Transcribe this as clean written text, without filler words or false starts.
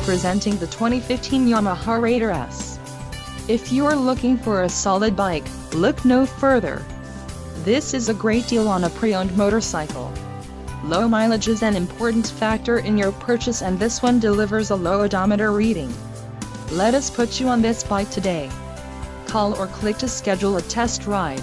Presenting the 2015 Yamaha Raider S. If you're looking for a solid bike, look no further. This is a great deal on a pre-owned motorcycle. Low mileage is an important factor in your purchase, and this one delivers a low odometer reading. Let us put you on this bike today. Call or click to schedule a test ride.